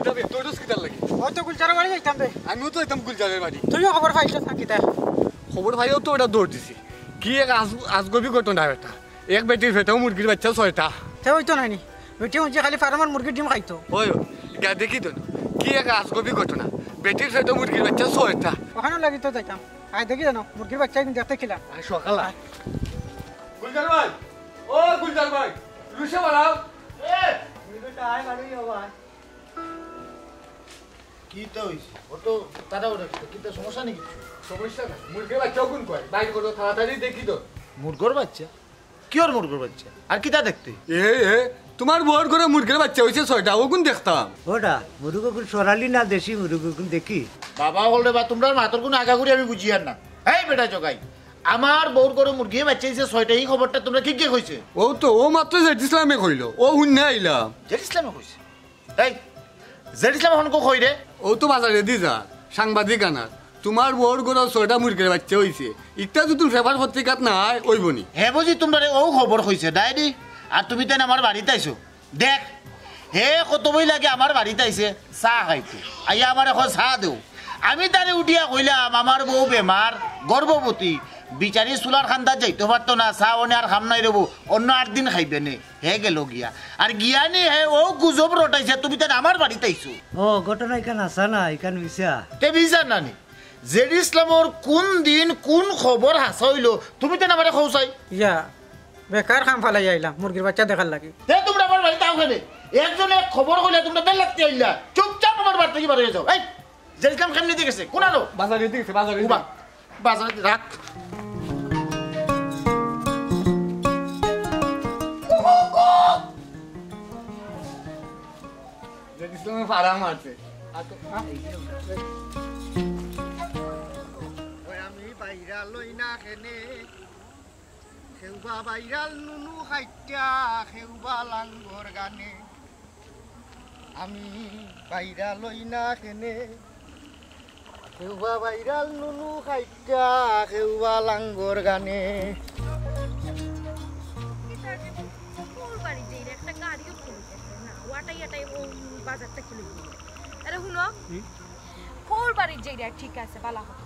যাবে তোর হসপিটাল লাগে হয়তো গুলজারের বাড়ি যাইতাম রে আমিও তো যেতাম গুলজারের বাড়ি তুইও খবর পাইছ থাকি তা খবর ভাইও তো ওটা দৌড় দিছি কি এক আজগবি ঘটনা এটা এক বেটির ফেটেও মুরগির বাচ্চা 6টা তে হইতো নাইনি বেটি হচ্ছে খালি ফার্মার মুরগির ডিম খাইতো ওই গা দেখি তো কি এক আজগবি ঘটনা বেটির ফেটেও মুরগির বাচ্চা 6টা ওখানে লাগি তো যাইতাম আয় দেখি জানো মুরগির বাচ্চা কিন্তু দেখতে খিলা সকাল গুলজার ভাই ও গুলজার ভাই রুশে বাড়াও কি তো হইছে ও তো তাড়াও রাখছে কি তো সমস্যা নাকি সমস্যা না মুরগির বাচ্চা কোন কয় বাইর করো তাড়াতাড়ি দেখি তো মুরগোর বাচ্চা কি ওর মুরগোর বাচ্চা আর কি তা দেখতে এ তোমার বড় করে মুরগির বাচ্চা হইছে 6টা ও কোন দেখতাম ওটা মুরুগুন সরালি না দেশি মুরুগুন দেখি বাবা বলরে বা তোমরা মাতর কোন আগাগুড়ি আমি বুঝি আর না এই বেটা জগাই আমার বউর করে মুরগি বাচ্চা হইছে 6টা এই খবরটা তোমরা কি কি কইছে ও তো ও মাত্র জেড ইসলামে কইলো ও হুন্নে আইলাম জেড ইসলামে কইছে এই জেড ইসলাম হন কো কই রে ও তো বাজারে দি যা সাংবাদিক আনার তোমার বড় করে 6টা মুরগির বাচ্চা হইছে ইটা যদি পেপার পত্রিকাত না হয় ওইবনি হে বুঝি তোমরা ও খবর কইছে ডাইরি আর তুমি তেন আমার বাড়িতে আইছো দেখ হে কত বই লাগে আমার বাড়িতে আইছে চা খাইতে আইয়া আমার এখন চা দেও আমি তারে উঠিয়া কইলাম আমার বউ বেমার গর্ভবতী বিচারি চুলার খান্দার যাইতে পারতো না চা অনে আর খাম নাই রব অন্য 8 দিন খাইবে নে হে গেল গিয়া আর গিয়া নে হে ও গুজব রটাইছে তুমি তেন আমার বাড়িতে আইছো ও ঘটনা এখান আসা না এখান মিশা তে বিজা নানি জেড ইসলামর কোন দিন কোন খবর হাসা হইলো তুমি তেন আমারে খৌসাই ইয়া বেকার খাম ফালাই আইলাম মুরগির বাচ্চা দেখার লাগি তে তোমরা আমার বাড়িতে আও কেনে একজনে খবর কইলা তোমরা বেল লাগতে আইলা চুপচাপ আমার বাড়িতে কি বাড়ি যাও এই জেড ইসলাম কেমনে দিয়ে গেছে কোন আলো বাজারে দিছে বাজারে উবা বাজারে রাখ জেড ইসলামে ফাড়া মারছে আমি বাইরা লই না খেনে খেউবা বাইরাল নুনু খাইটা খেউবা লাঙ্গর গানে আমি বাইরা লই না খেনে খেউবা বাইরাল নুনু খাইটা খেউবা লাঙ্গর গানে ঠিক আছে বালা কথা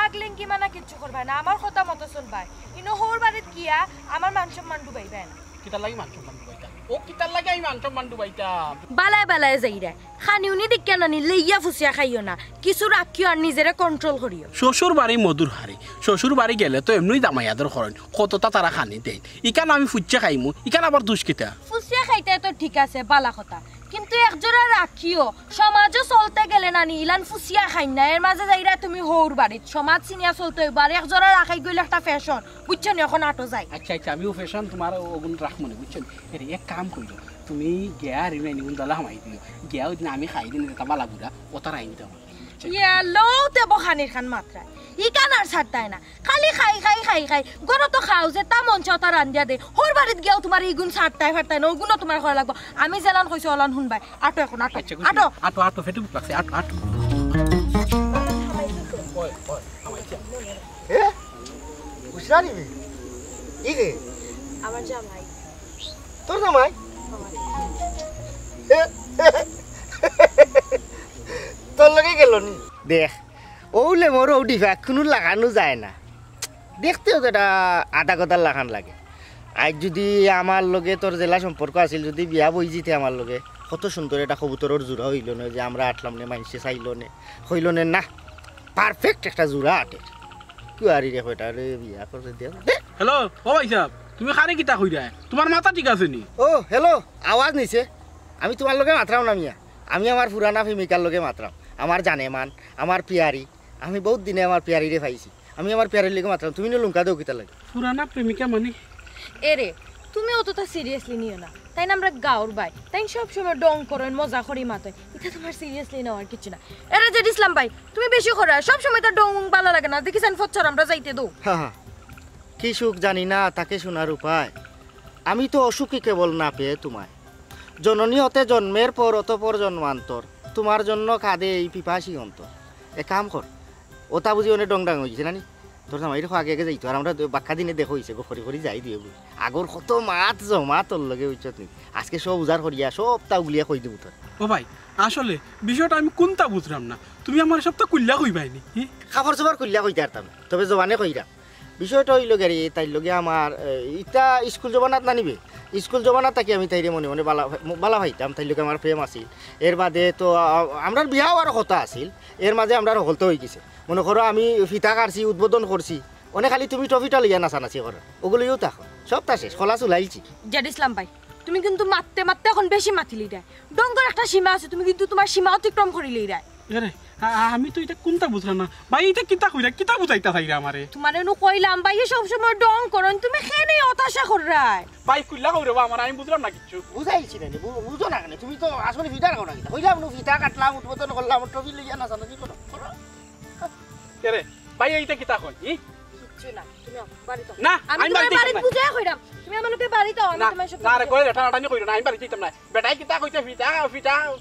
আগলেন কি মানা কিচ্ছু করবা না আমার কথা মতো চলবা ইনো হোর বাড়িত গিয়া আমার মান সম্মান ডুবাইবা না কিতা লাগি মান সম্মান ডুবাইতা ও কিতা লাগি আমি মান সম্মান ডুবাইতা বালায় বালায় যাইরা খানিউনি দিক্কা না নি লইয়া ফুসিয়া খাইও না কিছু রাখিও আর নিজেরে কন্ট্রোল করিও শ্বশুর বাড়ি মধুর হারি শ্বশুর বাড়ি গেলে তো এমনি দামাইয়াদের খরণ কতটা তারা খানি দেয় ইকান আমি ফুচ্চা খাইমু ইকান আবার দুষ্কিতা ফুসিয়া খাইতে তো ঠিক আছে বালা কথা কিন্তু একজোড়া রাখিও সমাজও চলতে গেলে না ইলান ফুসিয়া খাই না এর মাঝে যাইরা তুমি হৌর বাড়িত সমাজ চিনিয়া চলতে হইব আর একজোড়া রাখাই গেলে একটা ফ্যাশন বুঝছো নি এখন আটো যায় আচ্ছা আচ্ছা আমিও ফ্যাশন তোমার ওগুন রাখমনে বুঝছেন এর এক কাম কইলো তুমি গিয়া রিনা নিগুন দলা হামাই দিও গিয়া ওই দিন আমি খাই দিন তা বালা গুড়া ওতার আইন দাও লৌতে বখানির খান মাত্রা ইকান আর ছাড়তায় না খালি খাই খাই খাই খাই গরো তো খাও যে তা মঞ্চ তা রান্ধিয়া দে হোর বাড়িত গিয়াও তোমার ইগুন ছাড়তায় ফাড়তায় না ওগুলো তোমার করা লাগবো আমি জেলান কইছো অলান শুনবাই আটো এখন আটো আটো আটো আটো ফেটু লাগছে আটো আটো এ বুঝলা নিবি ইগে আমার জামাই তোর জামাই তোর লগে গেল নি দেখ ওলে মোর ও ডিফাক কোনো লাগানো যায় না দেখতেও তো এটা আধা কথার লাগান লাগে আজ যদি আমার লগে তোর জেলা সম্পর্ক আছিল যদি বিয়া বই যেতে আমার লগে কত সুন্দর এটা কবুতরের জোড়া হইল না যে আমরা আটলাম নে মানুষে চাইল নে হইল নে না পারফেক্ট একটা জোড়া আটের কুয়ারি রে কয়টা রে বিয়া করে দেও হ্যালো ও ভাই সাহেব তুমি খারে কিতা কইরা তোমার মাথা ঠিক আছে নি ও হ্যালো আওয়াজ নিছে আমি তোমার লগে মাত্রাও না মিয়া আমি আমার পুরানা প্রেমিকার লগে মাত্রাম আমার জানেমান আমার পিয়ারি আমি বহুত দিনে আমার পিয়ারি রে পাইছি আমি আমার পিয়ারির লগে মাত্রাম তুমি না লুঙ্কা দেও কিতা লাগে পুরানা প্রেমিকা মানে এরে তুমি অতটা সিরিয়াসলি নিও না তাই না আমরা গাঁর ভাই তাই সব সময় ডং করেন মজা করি মাতই এটা তোমার সিরিয়াসলি নেওয়ার কিছু না এরে জেড ইসলাম ভাই তুমি বেশি করা সব সময় তো ডং ভালো লাগে না দেখিছেন ফচ্চর আমরা যাইতে দো হ্যাঁ কি সুখ জানি না তাকে শোনার উপায় আমি তো অসুখী কেবল না পেয়ে তোমায় জননী হতে জন্মের পর অতপর জন্মান্তর তোমার জন্য কাঁদে এই পিপাসী অন্তর এ কাম কর ওটা বুঝি অনেক ডং ডাং হয়েছে নানি তোর জামাই দেখো আগে আগে যাইতো আর আমরা বাক্কা দিনে দেখো হয়েছে গফরি করি যাই দিয়ে বুঝি আগর কত মাত জমা তোর লগে উচ্চত নি আজকে সব উজার করিয়া সব তা উলিয়া কই দেবো তোর ও ভাই আসলে বিষয়টা আমি কোনটা বুঝলাম না, তুমি আমার সব তো কুল্লা কইবাইনি। খাবার চোবার কইলা কইতে পারতাম না, তবে জবানে কইরা বিষয়টা হইল গাড়ি তাইর লগে আমার ইটা স্কুল জবানাত নানিবে, স্কুল জবানাত থাকি আমি তাইরে মনে মনে বালা ভাইতাম, তাইর লগে আমার প্রেম আছিল। এর বাদে তো আমরা বিয়াও আর কথা আছিল, এর মাঝে আমরা হলতে হয়ে গেছে। মনে করো আমি ফিতা কাটছি, উদ্বোধন করছি, অনেক খালি তুমি ট্রফিটা লইয়া নাচানাচি করো, ওগুলোও থাকো সব তা শেষ, খোলা চুলাইছি। জেড ইসলাম ভাই, তুমি কিন্তু মারতে মারতে এখন বেশি মাতিলি দেয়। ডঙ্গর একটা সীমা আছে, তুমি কিন্তু তোমার সীমা অতিক্রম করিলেই দেয়। আরে আমি তো এটা কোনটা বুঝলাম না ভাই, এটা কিতা কইরা কিতা বুঝাইতা ভাই আমারে? তোমার এনু কইলাম ভাই সব সময় ডং করন, তুমি খেনে হতাশা কররাই। ভাই কুল্লা কইরা আমার আমি বুঝলাম না কিছু। বুঝাইছি না বুঝো না কেন, তুমি তো আসলে ফিটা রাখো না কিনা, কইলাম ফিতা কাটলাম, উদ্বোধন করলাম, ট্রফি লইয়া নাচানাচি করো। আরে ভাই এইটা কিতা কই? কিছু না, তুমি বাড়ি তো না আমি তোমার বাড়ি বুঝাই কইরাম, তুমি আমাকে বাড়ি দাও, আমি তোমার সব না রে কই এটা টানি কইরা না, আমি বাড়ি যাইতাম না। বেটাই কিতা কইতে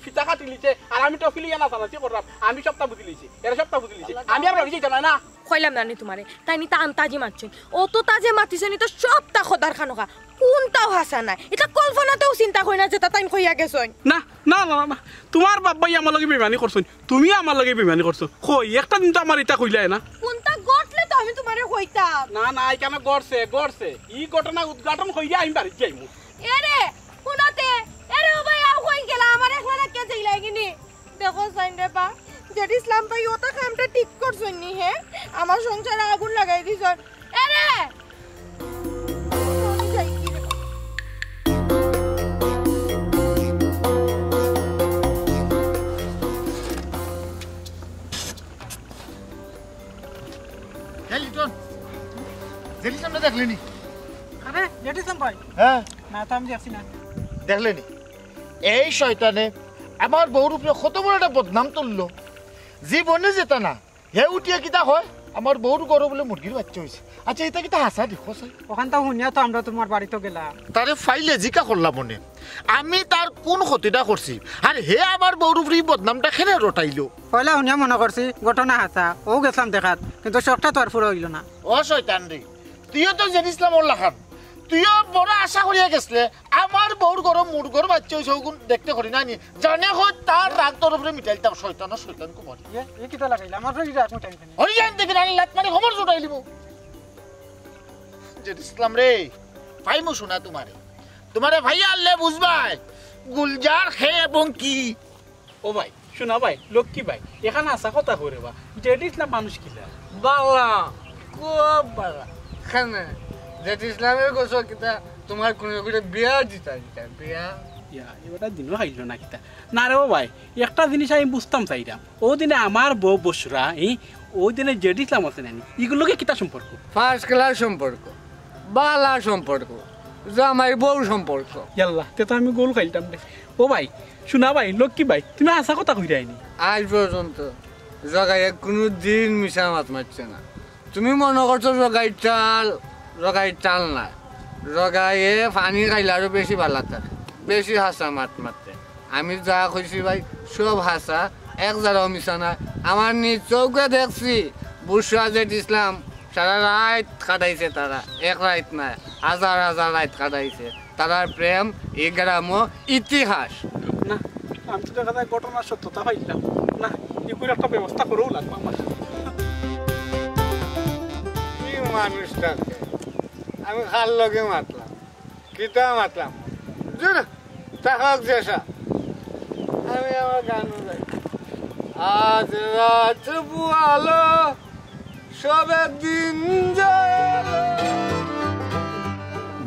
ফিতা কাটি লিছে আর আমি টফি লইয়া নাচানাচি করলাম, আমি সবটা বুঝি লিছি, এরা সবটা বুঝি লিছি, আমি আর বাড়ি যাইতাম না। কইলাম না তোমারে, তাই নি তা তাজি মারছই, ও তো তাজে মাতিছে নি তো সবটা খোদার খানোকা, কোনটাও হাসা নাই। এটা কল্পনাতেও চিন্তা কই না যে তা টাইম কইয়া গেছই। না না না না, তোমার বাবাই আমার লগে বেমানি করছন, তুমি আমার লগে বেমানি করছো। কই একটা দিন তো আমার এটা কইলাই না। কোনটা গটলে তো আমি তোমারে কইতাম। না না এখানে গড়ছে ই ঘটনা উদ্ঘাটন কইয়া আমি বাড়ি যাইমু। এরে কোনাতে এরে ও ভাই আও কই গেলা, আমার একলা না কে যাই লাগিনি। দেখো সাইন রে বা, জেড ইসলাম ভাই ওটা কামটা ঠিক করছন নি, হে আমার সংসারে আগুন লাগাই দিছন। এরে দেখলেনি? আরে জেড ইসলাম ভাই, হ্যাঁ না তো আমি দেখছি না। দেখলেনি? এই শয়তানে আমার বউর উপরে কত বড় একটা বদনাম তুললো, জীবনে যেতা না হে উঠিয়া কিতা হয় আমার বউর গরু বলে মুরগির বাচ্চা হয়েছে। আচ্ছা এটা কিতা হাসা দেখো চাই, ওখান তো শুনিয়া তো আমরা তোমার বাড়িতে গেলাম। তারে ফাইলে জিকা করলাম মনে আমি তার কোন ক্ষতিটা করছি, আর হে আমার বউর উপরে বদনামটা খেলে রটাইলো। পয়লা শুনিয়া মনে করছি ঘটনা হাসা, ও গেছিলাম দেখাত, কিন্তু শখটা তো আর পুরো হইল না। ও শয়তান রে, তুইও তো জেনিসলাম ওর লাখান, তুইও বড় আশা করিয়া গেছলে আমার বউর গরম মুরগর বাচ্চা হয়েছে, ওগুন দেখতে করি না নি জানে হয় তার রাগ তোর উপরে মিটাইল তার শয়তান শয়তান কুমার এ কিতা লাগাইলা আমার তো এটা কোনটা এখানে হরি জান দেখি রানি লাত মারি খবর জোটাই লিব। জেনিসলাম রে পাইমু শোনা তোমারে ভাইয়া আল্লে বুঝবাই গুলজার খেয়ে এবং কি। ও ভাই শোনা ভাই, লক্ষ্মী ভাই এখানে আসা কথা করে বা জেড ইসলাম মানুষ কিলা বালা খুব বালা খানে জেড ইসলামের গোসল কিতা তোমার কোনো করে বিয়া দিতা বিয়া এবার দিনও খাইল না কিতা না রে ও ভাই, একটা জিনিস আমি বুঝতাম চাইলাম, ও দিনে আমার বউ বসরা ওই দিনে জেড ইসলাম আছে নানি, এগুলোকে কিতা সম্পর্ক? ফার্স্ট ক্লাস সম্পর্ক, বালা সম্পর্ক, জামাই বউ সম্পর্ক। ইয়াল্লা তে তো আমি গোল খাইতাম রে। ও ভাই শোনা ভাই, লক্ষ্মী ভাই তুমি আসা কথা কই যায়নি আজ পর্যন্ত জগাইয়ে কোনো দিন মিশা মাত মারছে না। তুমি মনে করছো জগাই চাল না, জগাইয়ে পানি খাইলে আরো বেশি ভালো থাকে, বেশি হাসা মাত মারতে। আমি যা কইছি ভাই সব হাসা, এক জায়গাও মিশা না। আমার নিজ চৌকে দেখছি বুসরা জেড ইসলাম সারা রাত কাটাইছে, তারা এক রাত না হাজার হাজার রাত কাটাইছে। তারার প্রেম এই গ্রামও ইতিহাস। না আমি তো দেখা যায় ঘটনার সত্যতা পাইলাম না, এগুলো একটা ব্যবস্থা করেও লাগবে আমার। কি মানুষটাকে আমি খাল লগে মাতলাম, কিতা মাতলাম থাকক যেসা। আমি আমার গান গাই, আজ রাত বুয়ালো সব একদিন যায়।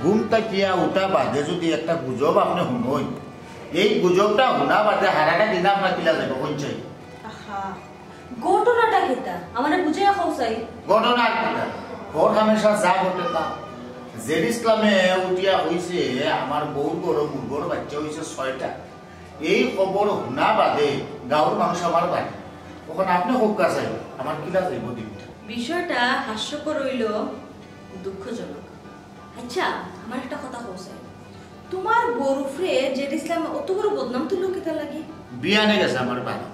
ঘুম তাকিয়া উঠা বাদে যদি একটা গুজব আপনি শুনই, এই গুজবটা শোনা বাদে হারাটা দিন আপনার কিলা যাবে কোন চাই ঘটনাটা কিতা আমারে বুঝাইয়া খাওসাই। ঘটনা কিটা ঘর হামেশা যা ঘটে তা জেড ইসলামে উঠিয়া হয়েছে আমার বউর গরু মুরগর বাচ্চা হয়েছে 6টা। এই খবর শোনা বাদে গাঁৱৰ মানুষ আমার বাড়ি, ওখানে আপনি হোক চাই আমার কিলা যাইব দিনটা। বিষয়টা হাস্যকর হইল দুঃখজনক। আচ্ছা আমার একটা কথা কইছে, তোমার বরফরে জেড ইসলাম অত বড় বদনাম তুললো কিতা লাগে? বিয়ানে গেছে আমার বাড়ি,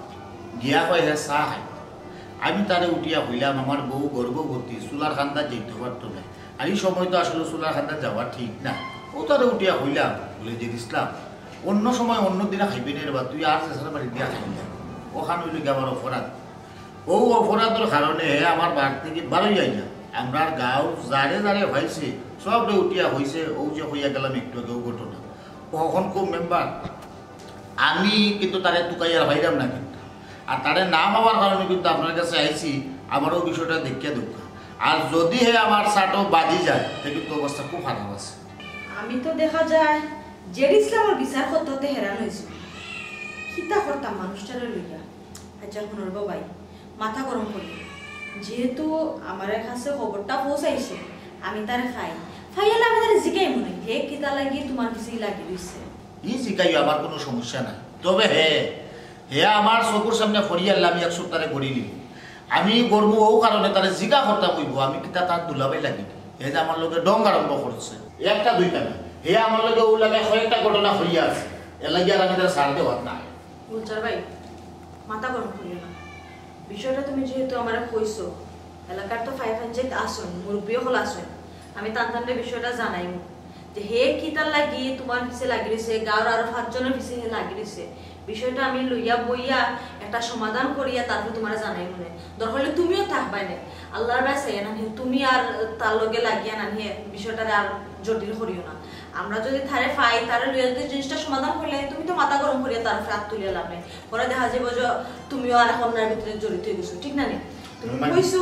গিয়া কয়ে চা খাই। আমি তারে উঠিয়া হইলাম আমার বউ গর্ভবতী, চুলার খান্দা যেতে পারতো না। আর এই সময় তো আসলে চুলার খান্দা যাওয়া ঠিক না। ও তারে উঠিয়া হইলাম বলে জেড ইসলাম অন্য সময় অন্য দিনে খাইবি না বা তুই আর চেষ্টা বাড়ি দিয়া খাইবি না ওখান হইলে কি আমার অপরাধ ও অপরাধের কারণে আমার বাড়ি থেকে বারোই যাই না আমরা গাঁও যারে যারে হয়েছে সবটা উঠিয়া হয়েছে ও যে হইয়া গেলাম একটু আগেও ঘটনা কখন খুব মেম্বার আমি কিন্তু তারে তুকাইয়ার ভাইরাম না কিন্তু আর তারে নাম হওয়ার কারণে কিন্তু আপনার কাছে আইছি আমারও বিষয়টা দেখিয়া দুঃখ আর যদি হে আমার সাটও বাজি যায় তাহলে কিন্তু অবস্থা খুব খারাপ আছে আমি তো দেখা যায় জেড ইসলামের বিচার করতে হতে হেরান হয়েছিল কিতা করতাম মানুষটারে লইয়া আচ্ছা শুনর বাবাই মাথা গরম করি যেহেতু আমার কাছে খবরটা পৌঁছাইছে আমি তারে ফাইয়ালে আমি তারে জিগাই মনে হে কিতা লাগি তোমার কিছু লাগি দিচ্ছে ই জিকাই আমার কোনো সমস্যা নাই তবে হে আমার চকুর সামনে ফরিয়াল আমি এক সপ্তাহে গড়ি নিব আমি গর্ব ও কারণে তারে জিকা করতে কইব আমি কিতা তার দুলাবাই লাগি হে যে আমার লোকে ডং আরম্ভ করছে একটা দুইটা না হে আমার লোকে ও লাগে কয়েকটা ঘটনা হইয়া আছে এ লাগে আর আমি তার সার দেওয়ার না গুলজার ভাই মাথা গরম করিও না বিষয়টা তুমি যেহেতু আমার কইছো এলাকার তো 500 আসন মুরব্বীও হল আসন আমি তান্তানরে বিষয়টা জানাইম যে হে কিতার লাগি তোমার পিছে লাগি রইছে গাঁর আরো 5 জনের পিছে লাগি রইছে বিষয়টা আমি লইয়া বইয়া একটা সমাধান করিয়া তারপর তোমার জানাই মনে দরকার হলে তুমিও থাকবাই না আল্লাহর বাসে না তুমি আর তার লগে লাগিয়া না নিয়ে বিষয়টা আর জটিল করিও না আমরা যদি থারে ফাই তারে লইয়া যদি জিনিসটা সমাধান করলে তুমি তো মাথা গরম করিয়া তার হাত তুলিয়া লাভ নাই পরে দেখা যাবে যে তুমিও আর আপনার ভিতরে জড়িত হয়ে গেছো ঠিক না নে তুমি কইছো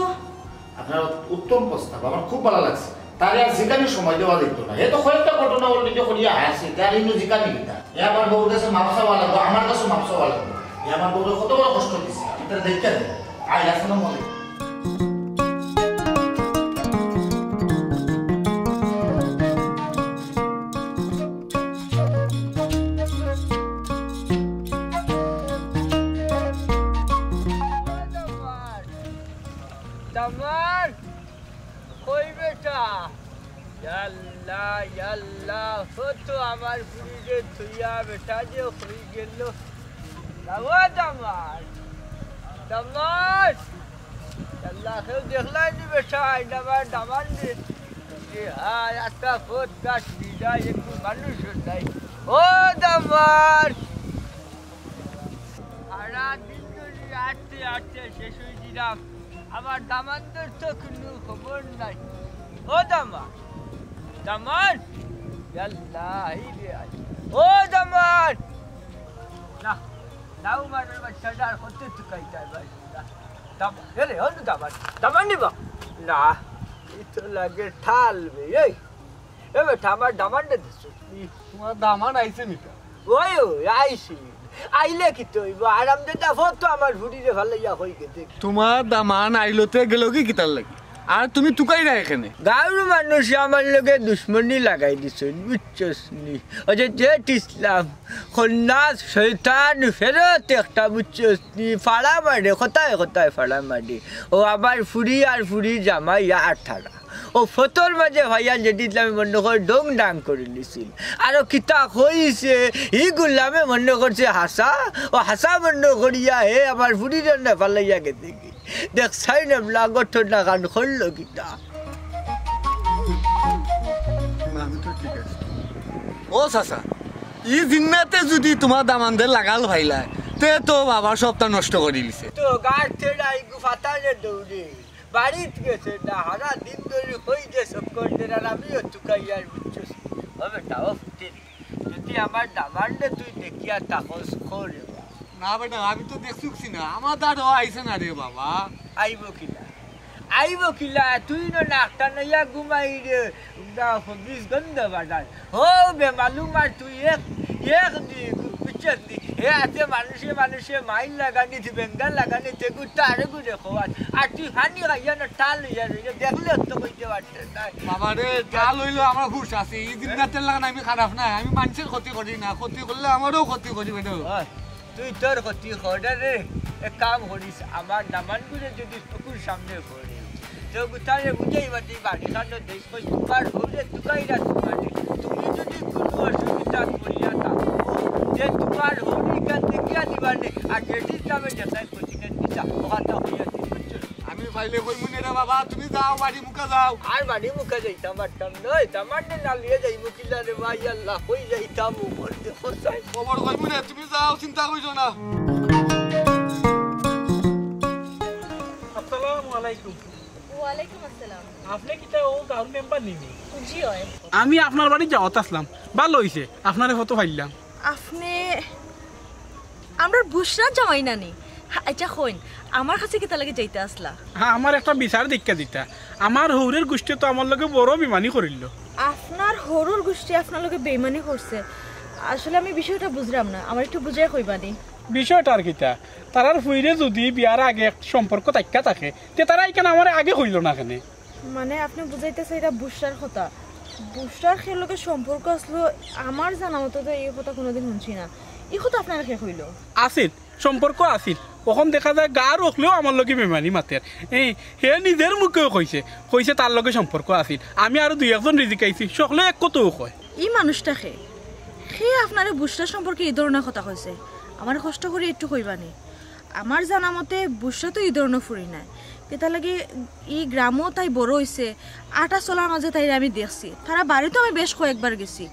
আপনার উত্তম প্রস্তাব আমার খুব ভালো লাগছে তারে আর জিকানির সময় দেওয়া দেখতো না এ তো কয়েকটা ঘটনা অলরেডি করিয়া আসছে তার ইনো জিকানি কিতা এ আমার বউর কাছে মাপসাওয়া লাগবে আমার কাছে মাপসাওয়া লাগবে এ আমার বউরে কত বড় কষ্ট দিচ্ছে আমি তার দেখতে দেয় আয় আসলে মনে Damar, koi beta, yalla yalla, foto amar purige thuya beta je khoi gello. Lawa Damar, Damar, yalla kheu dekhla ni beta, Damar ni. Ye ha, atta fot kat dida ekku manush hotai. Oh Damar, ara din jodi aate shesh hoye dilam. আমার দামানদের তো কোনো খবর নাই ও দামান আল্লাহি রে ও দামান না নাও মারার বাচ্চাটা কত তুকাইতাই ভাই দামান রে ও দামান নিবা না এটা লাগে ঠাল বে এই বেটা আমার দামানটা দিছো তোমার দামান আইছে নিকা ওই আইছি আইলে কি তৈব আরাম দেতা ফটো আমার ভুড়িরে ভালাইয়া হই গেছে তোমার দামান আইলোতে গেল কি কিতার লাগি আর তুমি তুকাই না এখানে গাঁর মানুষ আমার লগে দুশ্মনী লাগাই দিছে বুঝছস নি ওই যে জেট ইসলাম খন্নাস শয়তান ফেরত একটা বুঝছস নি ফাড়া মারে কোথায় ফাড়া মারে ও আবার ফুড়ি আর ফুড়ি জামাই আর ঠাড়া ও ফটোর মাঝে ভাইয়া যেটি ইসলামে মনে করে ডং ডাং করে নিছিল আরো কিতা হইছে ই গুলামে মনে করছে হাসা ও হাসা মনে করিয়া হে আমার ফুড়ি রান্না ফালাইয়া গেছে কি দেখ সাইনে লাগত না গান করলো কিতা ও সাসা ই জিন্নাতে যদি তোমার দামানদের লাগাল ভাইলায় তে তো বাবার সপ্তাহ নষ্ট করে দিছে তো গাছ ছেড়া ইগু ফাটালে দৌড়ে বাড়িত গেছে না হারা দিন ধরে হই যে সকল আর আমিও তুকাইয়ার বুঝছস হবে তাও ফুটে যদি আমার দামানটা তুই দেখিয়া তাকস করে না বেটা আমি তো দেখছুছি না আমার দাঁড়ো আইছে না রে বাবা আইব কিলা তুই না একটা নইয়া ঘুমাই রে বিষ গন্ধ বাটার হো বে মালুম আর তুই এক দি বুঝছস নি হে আছে মানুষে মাইল লাগানি দি বেঙ্গল লাগানি তে গুটা আরে গুড়ে খোয়ার আর তুই হানি গাইয়া না টাল হইয়া রে দেখলে তো কইতে পারতে না বাবা রে টাল হইলো আমার হুশ আছে এই দিনটাতে লাগানা আমি খারাপ না আমি মানুষের ক্ষতি করি না ক্ষতি করলে আমারও ক্ষতি করি বেটা তুই তোর ক্ষতি করে রে এক কাম করিস আমার দামানগুলো যদি চকুর সামনে পড়ে তো গুটারে বুঝাই বাড়ি বাড়ি কান্ড দেশ কই তোমার হলে তুকাই না তুমি যদি কোনো অসুবিধা করিয়া থাকো যে তোমার হলি কান দেখিয়া দিবানে আর যেটি নামে যেটাই প্রতিদিন দিতা ওখানটা হইয়া দিচ্ছ আমি আমি পাইলে কই মুনে রে বাবা তুমি যাও বাড়ি মুখে যাও আর বাড়ি মুখে যাইতাম পারতাম নয় তামার না লিয়ে যাইব কিলা রে ভাই আল্লাহ কই যাইতাম উপর দেখো চাই খবর কই মুনে তুমি যাও চিন্তা কইছো না আসসালামু আলাইকুম। ওয়ালাইকুম আসসালাম। আপনি কিটা ও গাঁর মেম্বার নিনি? জি হয়। আমি আপনার বাড়ি যাওয়াত আসলাম, ভালো হইছে আপনারে ফটো পাইলাম। আপনি আমরা বুশরা জামাই নানি? আচ্ছা হইন আমার কাছে কিতা লাগে যাইতে আসলা? হ্যাঁ, আমার একটা বিচার দীক্ষা দিতা। আমার হৌরের গোষ্ঠী তো আমার লগে বড় বিমানি করিল। আপনার হরুর গোষ্ঠী আপনার লগে বেইমানি করছে? আসলে আমি বিষয়টা বুঝলাম না, আমার একটু বুঝাই কইবানি। বিষয়টা আর কিতা, তারার ফুইরে যদি বিয়ার আগে একটা সম্পর্ক তাইকা থাকে তে তারা এখানে আমার আগে হইল না কেন? মানে আপনি বুঝাইতেছে এটা বুশরার কথা? বুশরার খের লগে সম্পর্ক আসলো আমার জানা মতো তো এই কথা কোনোদিন শুনছি না। এই কথা আপনার কে হইল? আসিল সম্পর্ক আসিল, কখন দেখা যায় গা রখলেও আমার লগে বেমানি মাতের। হে নিজের মুখেও কইছে কইছে তার লগে সম্পর্ক আসিল। আমি আরো দুই একজন রিজিকাইছি সকলে এক কতও কয়। এই মানুষটাকে সে আপনার বুশরা সম্পর্কে এই ধরনের কথা কইছে, আমার কষ্ট করে একটু কইবানি। আমার জানা মতে বুশরা তো এই ধরনের ফুরি নাই, এটা লাগে এই গ্রামও তাই বড় হয়েছে, আটা চলার মাঝে তাই আমি দেখছি, তারা বাড়িতেও আমি বেশ কয়েকবার গেছি।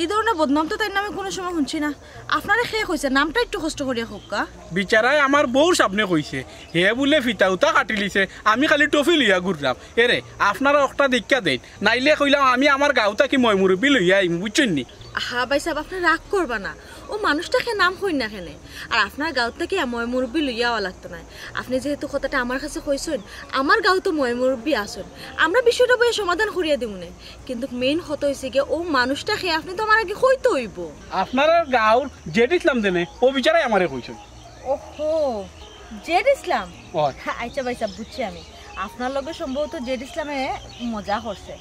এই ধরনের বদনাম তো তাই নামে কোনো সময় শুনছি না। আপনারে শেষ হয়েছে, নামটা একটু কষ্ট করিয়া হোক কা। বিচারায় আমার বউর সামনে কইছে হে বলে ফিতা উতা কাটি লিছে, আমি খালি টফি লইয়া ঘুরলাম। এরে আপনারা একটা দীক্ষা দেন, নাইলে কইলাম আমি আমার গাঁওতা কি মই মুরব্বী লইয়া আইম, বুঝছেন নি? হা ভাই সাহেব আপনি রাগ করবা না, ও মানুষটাকে নাম হই না কেনে। আর আপনার গাঁও থেকে ময় মুরব্বী লইয়াও লাগতো না। আপনি যেহেতু কথাটা আমার কাছে কইছেন, আমার গাঁও তো ময় মুরব্বী আসুন, আমরা বিষয়টা বইয়ে সমাধান করিয়া দিব না। কিন্তু মেইন কথা হয়েছে গিয়ে ও মানুষটাকে আপনি তো আমার আগে কইতে হইব। আপনার গাঁওর জেড ইসলাম দেনে ও বিচারাই আমারে কইছেন। ওহো, জেড ইসলাম? হয়। আচ্ছা ভাই সাহেব বুঝছি আমি, আপনার লগে সম্ভবত জেড ইসলামে মজা করছে।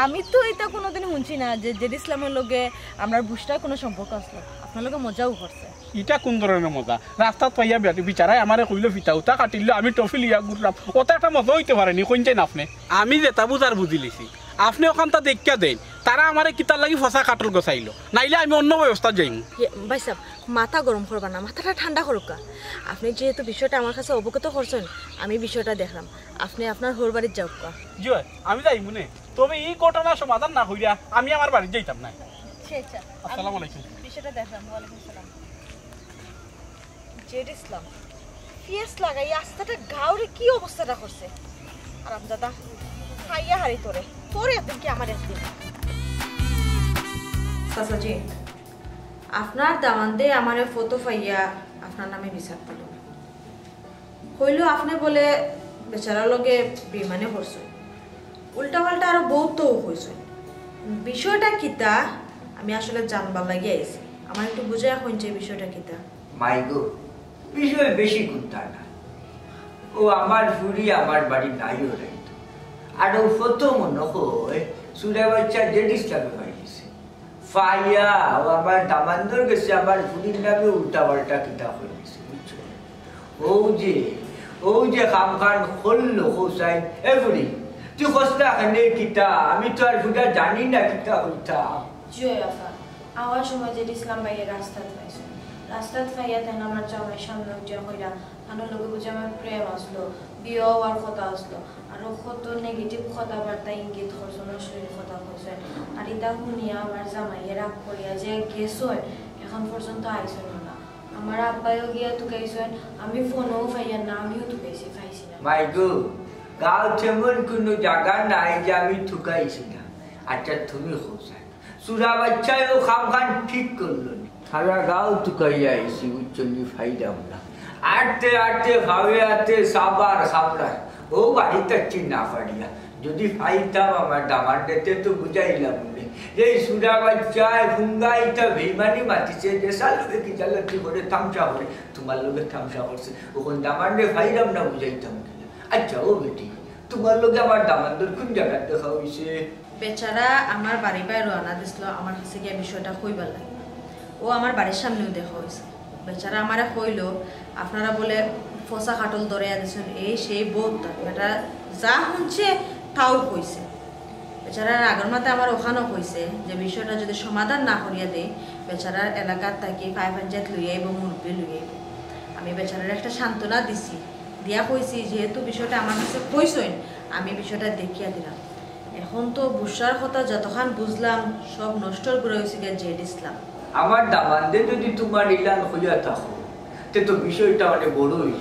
আমি তো এটা কোনোদিন শুনছি না যে জেড ইসলামের লগে আমরা বুশটার কোনো সম্পর্ক আসলো, আপনার লগে মজাও করছে। এটা কোন ধরনের মজা? রাস্তাত পাইয়া বিচারাই আমারে কইলো ফিতা উতা কাটিল, আমি টফি লিয়া ঘুরলাম, ওটা একটা মজা হইতে পারেনি কইছেন আপনি? আমি যেটা বুঝার বুঝি লিছি, আপনি ওখানটা দেখা দেন তারা আমারে কিতার লাগি ফসা কাটল গছাইলো, নাইলে আমি অন্য ব্যবস্থা যাইম। ভাই সাহেব মাথা গরম করবা না, মাথাটা ঠান্ডা করুক। আপনি যেহেতু বিষয়টা আমার কাছে অবগত করছেন, আমি বিষয়টা দেখলাম, আপনি আপনার হোর বাড়ির যাও। জয় আমি যাই মনে, তবে এই ঘটনার সমাধান না হইয়া আমি আমার বাড়ি যাইতাম না। আসসালামু আলাইকুম। বিষয়টা দেখলাম। ওয়ালাইকুম সালাম। জেড ইসলাম ফিয়েস লাগাই আস্তাটা গাউরে কি অবস্থাটা করছে। আরাম দাদা খাইয়া হারি তোরে তোরে একদিন কি আমার একদিন। চাচাজি আপনার দামান্দে আমার ফটো পাইয়া আপনার নামে বিচার দিল, হইল আপনি বলে বেচারার লগে বেমানে করছেন, উল্টা পাল্টা আরো বহুত হয়েছে। বিষয়টা কিতা আমি আসলে জানবার লাগিয়ে আইছি, আমার একটু বুঝে এখন যে বিষয়টা কিতা। মাইগো বিষয় বেশি গুন্তা না, ও আমার ফুরি আমার বাড়ি নাইও রাইতো, আর ও প্রথম মনে হয় সুরে বাচ্চা জেড ইসলামে পাইছে ফাইয়া ও আমার দামান্দর গেছে আমার ফুরির নামে উল্টা পাল্টা কিতা হয়েছে, বুঝছো? ও যে খাম খান হল্লো হোসাই এ ফুরি তুই খসলা খানে কিতা, আমি তো আর ফুটা জানি না কিতা হইতা। জয় আফা আওয়ার সময় যে ইসলাম ভাইয়ে রাস্তাত পাইছে, রাস্তাত পাইয়া তেন আমার জামাই সামনে উঠিয়া কইরা আনোর লগে বুঝে আমার প্রেম আসলো, বিয়ে হওয়ার কথা আসলো, আর কত নেগেটিভ কথাবার্তা ইঙ্গিত করছেন, অশ্লীল কথা কইছেন। আর এটা শুনিয়া আমার জামাইয়ে রাগ করিয়া যে গেছে এখন পর্যন্ত আইসেন না। আমার আব্বাইও গিয়া টুকাইছেন, আমি ফোনও পাইয়া না, আমিও টুকাইছি পাইছি না। মাইগো গাঁও তেমন কোনো জায়গা নাই যে আমি ঠুকাইছি না। আচ্ছা তুমি হোসাই সুরা বাচ্চায়ও খাম খান ঠিক করলো না, সারা গাঁও টুকাইয়া আইসি উচ্চনি ফাইদাম না। আটতে আটতে ভাবে আটতে সাবার সামলায় ও বাড়িতে চিন্না পারিয়া যদি ফাইতাম আমার দামার ডেতে তো বুঝাইলাম বলে এই সুরা বাচ্চায় ভুঙ্গাইটা বেইমানি মাতিছে যে সালোকে কি জালতি করে থামসা করে তোমার লোকে থামসা করছে, ওখান দামার ডে ফাইলাম না বুঝাইতাম কিনা। আচ্ছা ও বেটি তোমার লোকে আমার দামানদের কোন জায়গায় দেখা হয়েছে? বেচারা আমার বাড়ি বাইরে রওনা দিছিল, আমার কাছে গিয়ে বিষয়টা কইবার লাগে। ও আমার বাড়ির সামনেও দেখা হয়েছে। বেচারা আমারে কইল আপনারা বলে ফসা কাটল দরিয়া দিয়েছেন, এই সেই বউটা বেটা যা শুনছে তাও কইছে। বেচারার আগের মাতে আমার ওখানেও কইছে যে বিষয়টা যদি সমাধান না করিয়া দেয় বেচারার এলাকার তাকে 500 লইয়া আইব, মুরব্বী লইয়া আইব। আমি বেচারার একটা সান্ত্বনা দিছি, দিয়া কইছি যেহেতু বিষয়টা আমার কাছে কইছইন আমি বিষয়টা দেখিয়া দিলাম এখন তো বুসার কথা যতক্ষণ বুঝলাম সব নষ্টর করে হয়েছে জেড ইসলাম আমার দামানদের যদি তোমার ইলান হইয়া থাকো তে তো বিষয়টা অনেক বড় হইল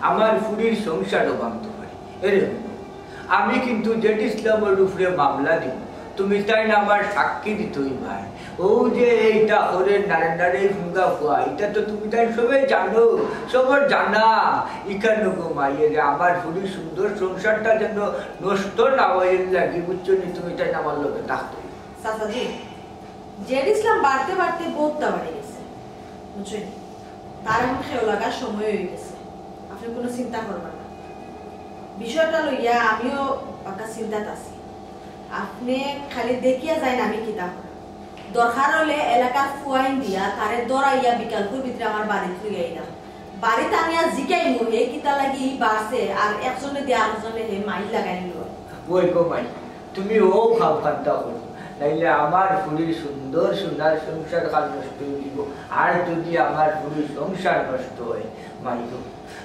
আমার ফুরির সংসারও ভাঙতে পারি এরে আমি কিন্তু জেড ইসলামের উপরে মামলা দিব তুমি তাই না আমার সাক্ষী দিতই ভাই ও যে এইটা করে নারে ফুঙ্গা ফুয়া এটা তো তুমি তাই সবাই জানো সবার জানা এখানে গো মাইয়ে যে আমার ফুরির সুন্দর সংসারটা যেন নষ্ট না হয়ে লাগে বুঝছো নি তুমি তাই না আমার লোকে থাকতো চাচাজি জেড ইসলাম বাড়তে বাড়তে বোধটা বাড়ে গেছে বুঝছেন তার এখন খেয়ে লাগার সময় হয়ে গেছে আপনি কোনো চিন্তা করবেন না বিষয়টা লইয়া আমিও একটা চিন্তাত আছি আপনি খালি দেখিয়া যায় না আমি কিতাব দরকার হলে এলাকার ফুয়াইন দিয়া তারে দরাইয়া বিকালপুর ভিতরে আমার বাড়িতে লইয়া আইলাম বাড়িতে আনিয়া জিকাই হে কিতা লাগি বাড়ছে আর একজনে দিয়ে আরেকজনে হে মাইল লাগাই নিল ওই গো মাই তুমি ও ভাব কান্তা করো নাইলে আমার ফুরির সুন্দর সোনার সংসার কাল নষ্ট হয়ে দিব আর যদি আমার ফুরির সংসার নষ্ট হয় মাই গো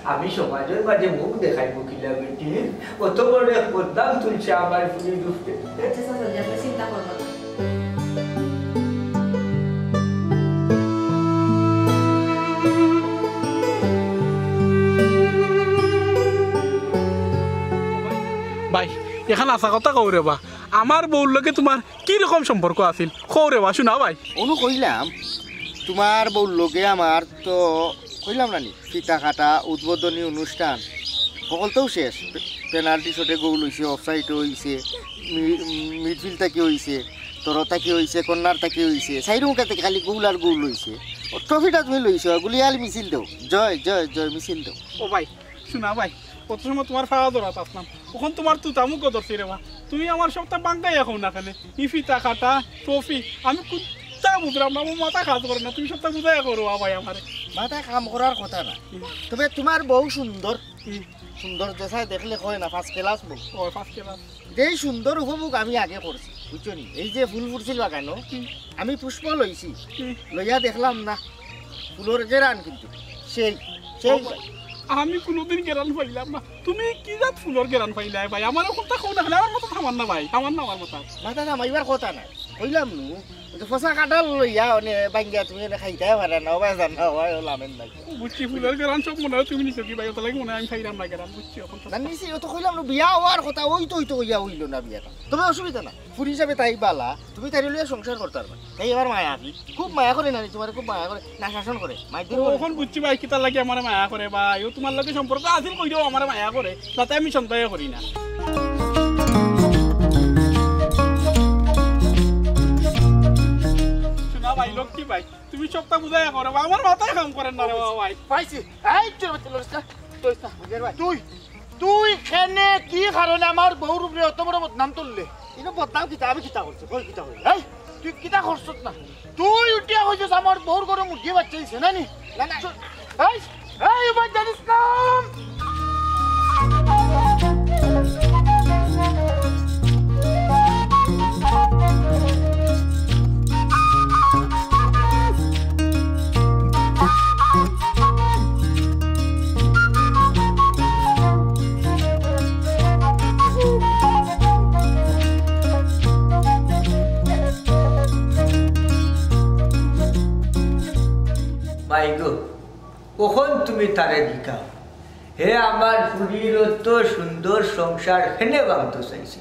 আমি সমাজের মাঝে মুখ দেখাইব কিলা বেটি কত বড় বদনাম তুলছে আমার ফুরির উপরে আচ্ছা চাচাজি আপনি চিন্তা করবেন না ভাই এখানে আসা কথা কও রে বা আমার বউর লগে তোমার কি রকম সম্পর্ক আছিল কও রে বা শোনা ভাই অনু কইলাম তোমার বউর লগে আমার তো কইলাম নানি ফিতা কাটা উদ্বোধনী অনুষ্ঠান সকলতেও শেষ পেনাল্টি শটে গোল হয়েছে অফসাইডও হয়েছে মিডফিল্ড থাকি হয়েছে তর থাকি হয়েছে কর্নার থাকি হয়েছে চাইরো মুখে থেকে খালি গোল আর গোল হয়েছে ট্রফিটা তুমি লইছো গুলিয়াল মিছিল দেও জয় জয় জয় মিছিল দেও ও ভাই শোনা ভাই কত সময় তোমার ফাওয়া ধরাত আসলাম ওখান তোমার তুই তামুকও ধরছি রে বা তুমি আমার সপ্তাহ বাঙ্গাই এখন না কেন ইফিতা কাটা ট্রফি আমি কুত্তা বুঝলাম না আমার মাথা কাজ করে না তুমি সপ্তাহ বুঝাই করো ভাই আমার মাথা কাম করার কথা না তবে তোমার বউ সুন্দর সুন্দর দেশায় দেখলে কয় না ফার্স্ট ক্লাস বউ ও ফার্স্ট ক্লাস যেই সুন্দর উপভোগ আমি আগে করছি বুঝছো নি এই যে ফুল ফুটছিল লাগানো আমি পুষ্প লইছি লইয়া দেখলাম না ফুলের গেরান কিন্তু সেই সেই আমি কোনোদিন গেরান পাইলাম না তুমি কি জাত ফুলের গেরান পাইলাই ভাই আমার কথা কও না আমার মতো থামান না ভাই থামান না আমার মতো মাথা নামাইবার কথা না কইলাম নু ফসা কাটাল লইয়া অনে বাঙ্গিয়া তুমি খাইতে পারে না ভাই জান না ভাই লামেন না বুঝছি ফুলের গেরান সব মনে হয় তুমি নিছো কি ভাই ওটা লাগে মনে হয় আমি খাইলাম না গেরান বুঝছি এখন না নিছি ও তো কইলাম না বিয়া হওয়ার কথা ওই তো হইয়া হইল না বিয়াটা তবে অসুবিধা না ফুরি হিসাবে তাই বালা তুমি তাই লইয়া সংসার করতে পারবা তাই এবার মায়া কি খুব মায়া করে না তোমার খুব মায়া করে না শাসন করে মাইদের এখন বুঝছি ভাই কিতা লাগে আমার মায়া করে ভাই ও তোমার লগে সম্পর্ক আছিল কইও আমার মায়া করে যাতে আমি সন্দেহ করি না ভাই লক্ষ্মী ভাই তুমি সবটা বুঝাই করো আমার মাথায় কাম করেন না রে ভাই পাইছি এই তুই তুই কেনে কি কারণে আমার বউর উপরে অত বড় বদনাম তুললে ইনো বদনাম কিতা আমি কিতা করছি কই কিতা কই এই তুই কিতা করছস না তুই উঠিয়া কইছস আমার বউর ঘরে মুরগি বাচ্চাইছে না নি না না এই এই ভাই জানিস না কখন তুমি তারে দিকাও হে আমার ফুরির অত সুন্দর সংসার হেনে ভাঙতে চাইছে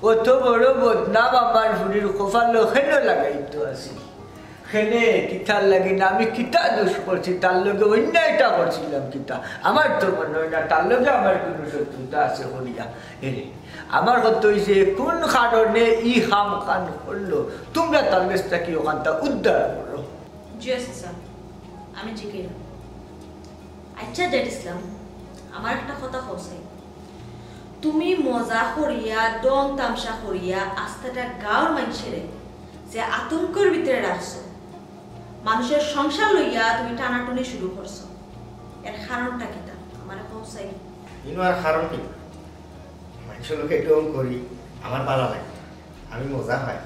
অত বড় বদনাম আমার ফুরির কপালো হেনে লাগাইতে আছে হেনে কিতার লাগি না আমি কিতা দোষ করছি তার লগে অন্যায়টা করছিলাম কিতা আমার তো মনে হয় না তার লগে আমার কোনো শত্রুতা আছে করিয়া হেরে আমার কথা হয়েছে কোন কারণে ই খাম খান করলো তোমরা তার কাছটা কি ওখানটা উদ্ধার করো আমি জিজ্ঞেস আচ্ছা জেড ইসলাম আমার একটা কথা কইছাই তুমি মজা করিয়া ডং তামসা করিয়া আস্তাটা গাঁর মানুষের যে আতঙ্কের ভিতরে রাখছো মানুষের সংসার লইয়া তুমি টানাটুনি শুরু করছো এর কারণটা কিটা আমার কইছাই ইনো আর কারণ কি মানুষের লোকে ডং করি আমার ভালো লাগে আমি মজা পাই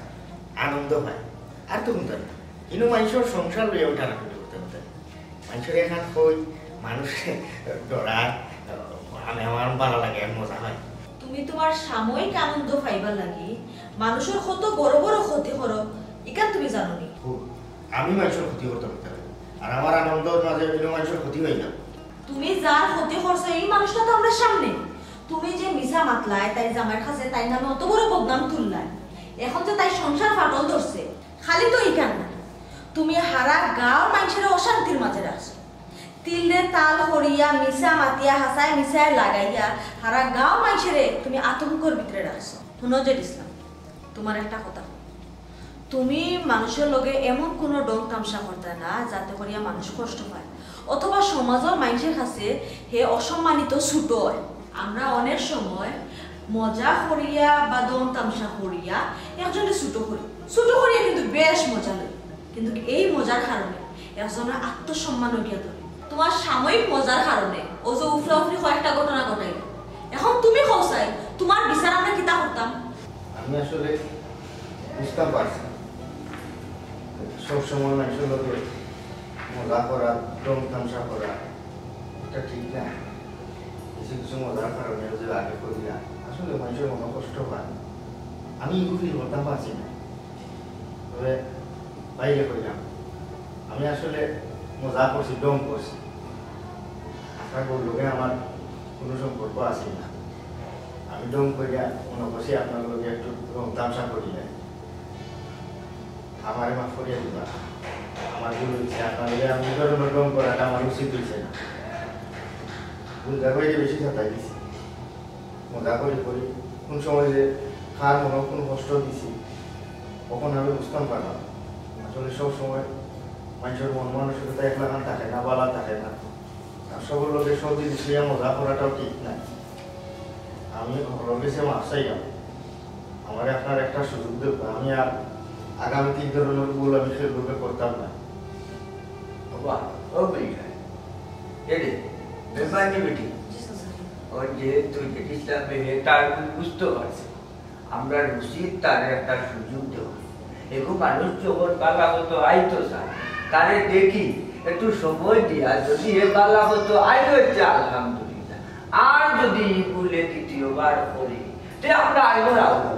আনন্দ পাই আর তো কোনটা ইনো মানুষের সংসার লইয়া টানাটুনি করতে হতে মানুষের এখান কই মানুষ ডরায় আমি আমার ভালো লাগে মজা হয় তুমি তোমার সাময়িক আনন্দ পাইবার লাগি মানুষের কত বড় বড় ক্ষতি করো ইকান তুমি জানো নি আমি মানুষের ক্ষতি করতে পারতে আর আমার আনন্দর মাঝে মানুষের ক্ষতি হয়ে যাবে তুমি যার ক্ষতি করছো এই মানুষটা তো আমরা সামনে তুমি যে মিছা মাতলায় তাই জামাইয়ের কাছে তাই নামে অত বড় বদনাম তুললাই এখন যে তাই সংসার ফাটল ধরছে খালি তো ইকান না তুমি হারা গাঁও মানুষের অশান্তির মাঝে রাখছো তিলরে তাল হরিয়া মিছা মাতিয়া হাসায় মিশায় লাগাইয়া হারা গাঁও মানুষের তুমি আতঙ্কর ভিতরে রাখছো হুনজর ইসলাম তোমার একটা কথা তুমি মানুষের লগে এমন কোনো ডং তামসা করতে না যাতে করিয়া মানুষ কষ্ট পায় অথবা সমাজের মানুষের কাছে হে অসম্মানিত ছোট হয় আমরা অনেক সময় মজা করিয়া বা ডং তামসা করিয়া একজনে ছোট করিয়া কিন্তু বেশ মজা লয় কিন্তু এই মজার কারণে একজনের আত্মসম্মানও গিয়া ধরে তোমার সাময়িক মজার কারণে ও যে উফরা উফরি কয়েকটা ঘটনা ঘটাইল এখন তুমি খোসাই তোমার বিচার আমরা কিতা করতাম আমি আসলে বুঝতাম পারছি সবসময় মানুষের লোকে মজা করা রং তামসা করা এটা ঠিক না কিছু কিছু মজার কারণে যে আগে করিয়া আসলে মানুষের মনে কষ্ট পায় আমি এগুলি করতাম পারছি না তবে বাইরে করিলাম আমি আসলে মজা করছি ডং করছি আপনার লোকে আমার কোনো সম্পর্ক আছে না আমি ডং করিয়া মনে করছি আপনার লোকে একটু রং তামসা করিলে আমার মাফ করিয়া দিবা আমার ভুল হয়েছে আপনার আমি ধরনের ডং করাটা আমার উচিত হয়েছে না বুঝা করে বেশি ছাতাই দিছি মজা করি করি কোন সময় যে খার মনে কোন কষ্ট দিছি কখন আমি বুঝতাম পারলাম আসলে সব সময় মানুষের মন মানসিকতা এক লাগান থাকে না বালা থাকে না আর সকল লোকের সব জিনিস নিয়ে মজা করাটাও ঠিক না আমি লোকের সে মাফ চাইলাম আমার আপনার একটা সুযোগ দেব আমি আর আগামী 3 ধরনের ভুল আমি সেগুলোকে করতাম না বাবা ও বেটা এরে বেমানি বেটি ও যে তুই ইসলাম তার বুঝতে পারছে আমরা উচিত তার একটা সুযোগ দেব এরকম মানুষ যখন বালা হতো আইতো স্যার তারে দেখি একটু সময় দিয়া যদি এ বালা হতো আইলো হচ্ছে আলহামদুলিল্লাহ আর যদি বলে দ্বিতীয়বার করি তে আমরা আইলো রাখবো